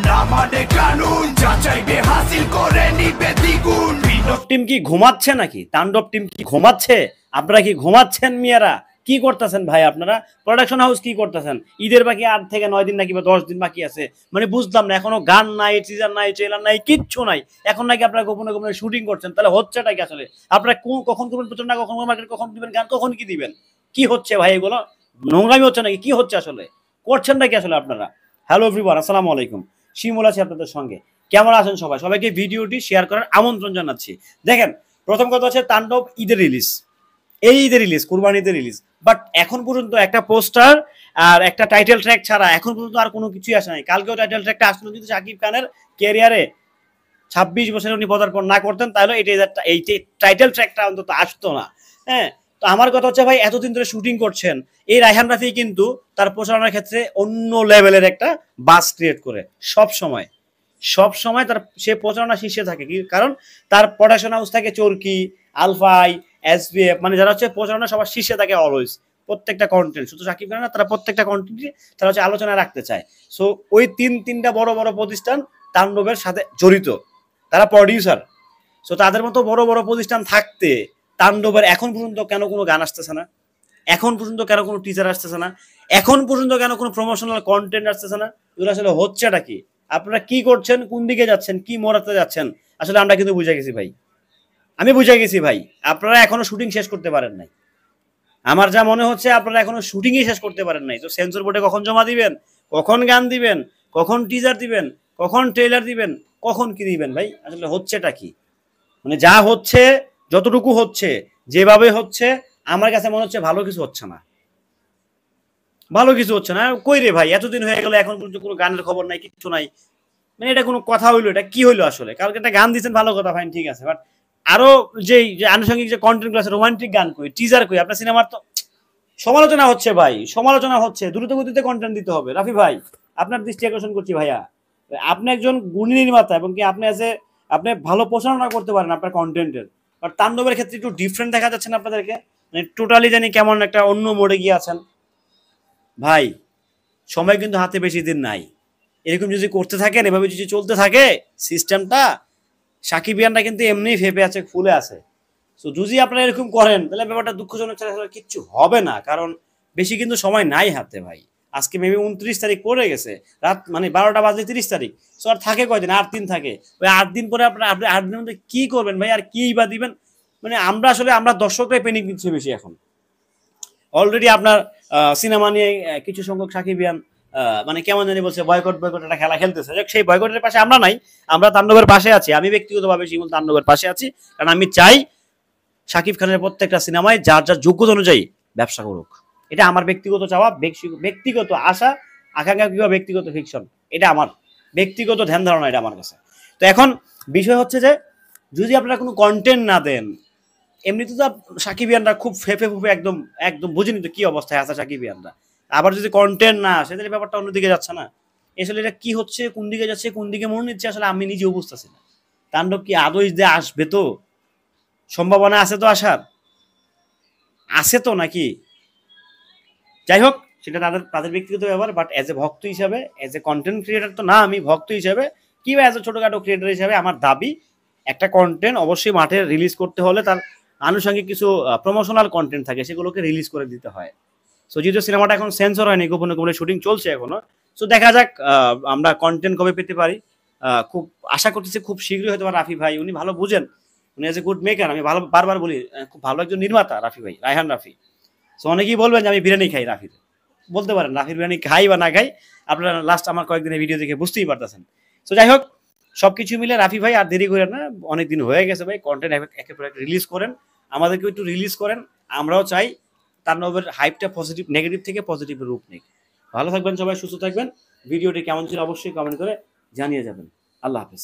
না মানে কানুন যাচাইবে হাসিল করে নিবে দ্বিগুণ। তাণ্ডব টিম কি ঘুমাচ্ছে নাকি? তাণ্ডব টিম কি ঘুমাচ্ছে? আপনারা কি ঘুমাচ্ছেন মিয়ারা? কি করতেছেন ভাই আপনারা? প্রোডাকশন হাউস কি করতেছেন? ঈদের বাকি 8 থেকে 9 দিন নাকি বা 10 দিন বাকি আছে, মানে বুঝলাম না। এখনো গান নাই, টিজার নাই, ট্রেলার নাই, কিচ্ছু নাই। এখন নাকি আপনারা গোপনে গোপনে শুটিং করছেন। তাহলে হচ্ছেটা কি আসলে? আপনারা কখন করবেন প্রচার না, কখন মার্কেট, কখন দিবেন গান, কখন কি দিবেন? কি হচ্ছে ভাই এগুলো? নোংরামি হচ্ছে নাকি? কি হচ্ছে আসলে? করছেন নাকি আসলে আপনারা? হ্যালো এভরিওয়ান, আসসালামু আলাইকুম। শিমুল আছি আপনাদের সঙ্গে। কেমন আছেন সবাই? সবাইকে ভিডিওটি শেয়ার করার আমন্ত্রণ জানাচ্ছি। দেখেন, প্রথম কথা হচ্ছে তাণ্ডব ঈদের রিলিজ, এই ঈদের রিলিজ, কুরবানিতে রিলিজ, বাট এখন পর্যন্ত একটা পোস্টার আর একটা টাইটেল ট্র্যাক ছাড়া এখন পর্যন্ত আর কোনো কিছুই আসে নাই। কালকেও টাইটেল ট্র্যাকটা আসলো, কিন্তু শাকিব খানের ক্যারিয়ারে 26 বছরে উনি পদার্পণ না করতেন তাহলে এই টাইটেল ট্র্যাকটা অন্তত আসতো না। হ্যাঁ, তো আমার কথা হচ্ছে ভাই, এতদিন ধরে শুটিং করছেন, এই রায়হান রাফি কিন্তু তার প্রচারণার ক্ষেত্রে অন্য লেভেলের একটা বাস ক্রিয়েট করে সব সময় তার সে প্রচারণা শীর্ষে থাকে। কি কারণ? তার প্রোডাকশন হাউস থাকে চরকি, আলফাই, এসবিএফ, মানে যারা হচ্ছে প্রচারণা সবার শীর্ষে থাকে অলওয়েজ। প্রত্যেকটা কন্টেন্ট, শুধু সাকিব খান না, তারা প্রত্যেকটা কন্টেন্টই তারা হচ্ছে আলোচনায় রাখতে চায়। সো ওই তিনটা বড় বড় প্রতিষ্ঠান তাণ্ডবের সাথে জড়িত, তারা প্রডিউসার। সো তাদের মতো বড় বড় প্রতিষ্ঠান থাকতে তাণ্ডবের এখন পর্যন্ত কেন কোনো গান আসতেছে না? এখন পর্যন্ত কেন কোনো টিজার আসতেছে না? এখন পর্যন্ত কেন কোনো প্রমোশনাল কন্টেন্ট আসতেছে না? এগুলো আসলে হচ্ছেটা কি? আপনারা কি করছেন? কোন দিকে যাচ্ছেন? কি মরাতে যাচ্ছেন? আসলে আমরা কিন্তু বুঝে গেছি ভাই, আমি বুঝে গেছি ভাই, আপনারা এখনো শুটিং শেষ করতে পারেন নাই। আমার যা মনে হচ্ছে আপনারা এখনো শুটিংই শেষ করতে পারেন নাই। তো সেন্সর বোর্ডে কখন জমা দিবেন, কখন গান দিবেন, কখন টিজার দিবেন, কখন ট্রেলার দিবেন, কখন কি দিবেন ভাই? আসলে হচ্ছেটা কি? মানে যা হচ্ছে, যতটুকু হচ্ছে, যেভাবে হচ্ছে, আমার কাছে মনে হচ্ছে ভালো কিছু হচ্ছে না, ভালো কিছু হচ্ছে না। কই রে ভাই, এতদিন হয়ে গেল এখন পর্যন্ত কোনো গানের খবর নাই, কিছু নাই। মানে এটা কোনো কথা হইলো? এটা কি হইলো আসলে? কালকে একটা গান দিচ্ছেন, ভালো কথা, ফাইন, ঠিক আছে, বাট আরো যে আনুষঙ্গিক যে কন্টেন্ট গুলো আছে, রোমান্টিক গান কই, টিজার কই? আপনার সিনেমার তো সমালোচনা হচ্ছে ভাই, সমালোচনা হচ্ছে, দ্রুত গতিতে কন্টেন্ট দিতে হবে। রাফি ভাই, আপনার দৃষ্টি আকর্ষণ করছি ভাইয়া, আপনি একজন গুণী নির্মাতা এবং কি আপনি ভালো প্রচারণা করতে পারেন আপনার কন্টেন্টের। আর তাণ্ডবের ক্ষেত্রে একটু ডিফারেন্ট দেখা যাচ্ছে না আপনাদেরকে, মানে টোটালি জানি কেমন একটা অন্য মোড়ে গিয়ে আছেন ভাই। সময় কিন্তু হাতে বেশি দিন নাই। এরকম যদি করতে থাকেন, এভাবে যদি চলতে থাকে সিস্টেমটা, সাকিবিয়ানরা কিন্তু এমনি ফেপে আছে, ফুলে আছে। তো যদি আপনারা এরকম করেন তাহলে ব্যাপারটা দুঃখজনক ছাড়া কিচ্ছু হবে না। কারণ বেশি কিন্তু সময় নাই হাতে ভাই। আজকে মেবি 29 তারিখ পড়ে গেছে, রাত মানে 12টা বাজে 30 তারিখ। সো আর থাকে কয়দিন? 8 দিন থাকে। ওই 8 দিন পরে আপনারা, আপনি 8 দিনের মধ্যে কি করবেন ভাই? আর কি বা দিবেন? মানে আমরা দর্শকরাই পেনিক দিচ্ছি বেশি এখন। অলরেডি আপনার সিনেমা নিয়ে কিছু সংখ্যক সাকিবিয়ান মানে কেমন জানি বলছে বয়কট একটা খেলা খেলতেছে। সেই বয়কটের পাশে আমরা নাই, আমরা তাণ্ডবের পাশে আছি। আমি ব্যক্তিগতভাবে শিমুল তাণ্ডবের পাশে আছি, কারণ আমি চাই শাকিব খানের প্রত্যেকটা সিনেমায় যার যার যোগ্যতা অনুযায়ী ব্যবসা করুক। এটা আমার ব্যক্তিগত চাওয়া, ব্যক্তিগত আশা, আকাঙ্ক্ষা কিংবা ব্যক্তিগত ফিকশন। এটা আমার ব্যক্তিগত ধ্যান ধারণা, এটা আমার কাছে। তো এখন বিষয় হচ্ছে যে, যদি আপনারা কোনো কন্টেন্ট না দেন, এমনিতে তো সাকিবিয়ানরা খুব ফেপে ফুপে একদম একদম বুঝিনি তো কি অবস্থায় আছে সাকিবিয়ানরা। আবার যদি কন্টেন্ট না আসে তাহলে ব্যাপারটা অন্যদিকে যাচ্ছে না। আসলে এটা কি হচ্ছে, কোন দিকে যাচ্ছে, কোন দিকে মন নিচ্ছে, আসলে আমি নিজেও বুঝতেছি না। তাণ্ডব কি আদৌ যে আসবে? তো সম্ভাবনা আছে তো আসার, আছে তো নাকি? যাই হোক, সেটা তাদের ব্যক্তিগত ব্যাপার। বাট এজ এ ভক্ত হিসাবে, এজ এ কন্টেন্ট ক্রিয়েটার তো না, আমি ভক্ত হিসাবে কিংবা এজ এ ছোটখাটো ক্রিয়েটার হিসাবে আমার দাবি, একটা কন্টেন্ট অবশ্যই মাঠে রিলিজ করতে হলে তার আনুষঙ্গিক কিছু প্রমোশনাল কন্টেন্ট থাকে, সেগুলোকে রিলিজ করে দিতে হয়। সো যেহেতু সিনেমাটা এখন সেন্সর হয়নি, গোপনে গোপনে শুটিং চলছে এখনো। সো দেখা যাক আমরা কন্টেন্ট কবে পেতে পারি। খুব আশা করতেছি খুব শীঘ্রই হয়তো রাফি ভাই, উনি ভালো বুঝেন, উনি এজ এ গুড মেকার, আমি বারবার বলি, খুব ভালো একজন নির্মাতা রাফি ভাই, রায়হান রাফি। সো অনেকেই বলবেন যে আমি বিরিয়ানি খাই রাফির, বলতে পারেন রাফির বিরিয়ানি খাই বা না খাই, আপনারা লাস্ট আমার কয়েকদিনের ভিডিও দেখে বুঝতেই পারতেছেন। সো যাই হোক, সবকিছু মিলে রাফি ভাই আর দেরি করেন না, অনেকদিন হয়ে গেছে ভাই, কন্টেন্ট একের পর এক রিলিজ করেন, আমাদেরকেও একটু রিলিজ করেন। আমরাও চাই তাণ্ডবের হাইপটা পজিটিভ, নেগেটিভ থেকে পজিটিভের রূপ নিক। ভালো থাকবেন সবাই, সুস্থ থাকবেন। ভিডিওটি কেমন ছিল অবশ্যই কমেন্ট করে জানিয়ে যাবেন। আল্লাহ হাফেজ।